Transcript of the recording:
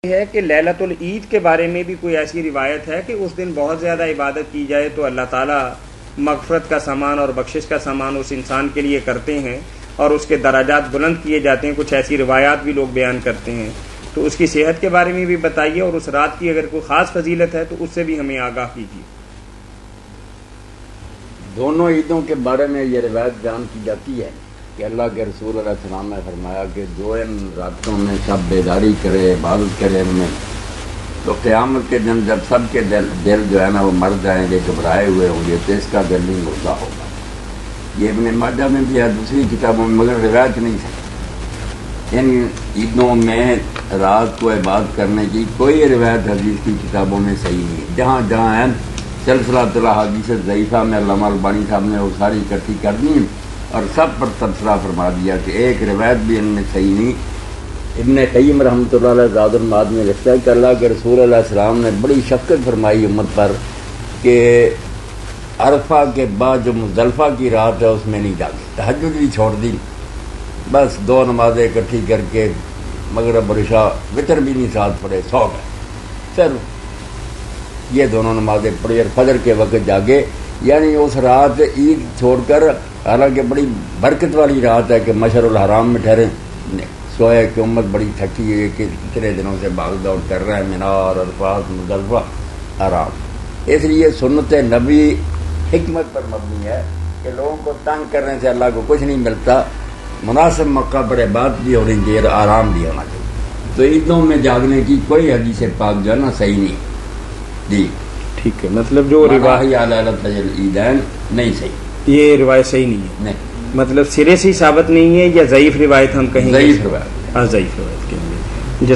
ہے کہ لیلۃ العید کے بارے میں بھی کوئی ایسی روایت ہے کہ اس دن بہت زیادہ عبادت کی جائے تو اللہ تعالیٰ مغفرت کا سامان اور بخشش کا سامان اس انسان کے لیے کرتے ہیں اور اس کے درجات بلند کیے جاتے ہیں. کچھ ایسی روایات بھی لوگ بیان کرتے ہیں, تو اس کی صحت کے بارے میں بھی بتائیے, اور اس رات کی اگر کوئی خاص فضیلت ہے تو اس سے بھی ہمیں آگاہ کیجیے. دونوں عیدوں کے بارے میں یہ روایت بیان کی جاتی ہے کہ اللہ کے رسول علیہ السلام نے فرمایا کہ جو ان راتوں میں سب بیداری کرے, عبادت کرے ان میں, تو قیامت کے دن جب سب کے دل جو ہے نا وہ مر جائیں گے, گھبرائے ہوئے ہوں گے, تو اس کا دل نہیں مردہ ہوگا. یہ ابن ماجہ میں بھی ہے, دوسری کتابوں میں, مگر روایت نہیں ہے. ان عیدوں میں رات کو عبادت کرنے کی کوئی روایت حدیث کی کتابوں میں صحیح نہیں. جہاں جہاں ہے سلسلہ الاحادیث ضعیفہ میں علامہ البانی صاحب نے وہ ساری اکٹھی کر دی اور سب پر تبصرہ فرما دیا کہ ایک روایت بھی ان میں صحیح نہیں. ابن قیم رحمۃ اللہ علیہ زاد المعاد میں لکھتا ہے کہ اللہ کے رسول علیہ السلام نے بڑی شفقت فرمائی امت پر کہ عرفہ کے بعد جو مزدلفہ کی رات ہے اس میں نہیں جاگے, تہجد بھی چھوڑ دی, بس 2 نمازیں اکٹھی کر کے مغرب اور عشاء وتر بھی نہیں ساتھ پڑے, سو گئے. صرف یہ دونوں نمازیں پڑھی اور فجر کے وقت جاگے. یعنی اس رات عید چھوڑ کر, حالانکہ بڑی برکت والی رات ہے کہ مشعر الحرام میں ٹھہرے, سوئے کہ امت بڑی تھکی ہے کہ اتنے دنوں سے بھاگ دوڑ کر رہے ہیں, مینار عرفات مزدلفہ آرام. اس لیے سنت نبی حکمت پر مبنی ہے کہ لوگوں کو تنگ کرنے سے اللہ کو کچھ نہیں ملتا. مناسب موقع پر عبادت بھی ہونی چاہیے, آرام بھی ہونا چاہیے. تو عیدوں میں جاگنے کی کوئی حدیث پاک جو ہے نا صحیح نہیں. جی ٹھیک ہے, مطلب جو روایت عیدین نہیں صحیح, یہ روایت صحیح نہیں ہے, نہیں, مطلب سرے سے ثابت نہیں ہے, یا ضعیف روایت ہم کہیں گے؟ ضعیف روایت, ضعیف روایت کہیں گے.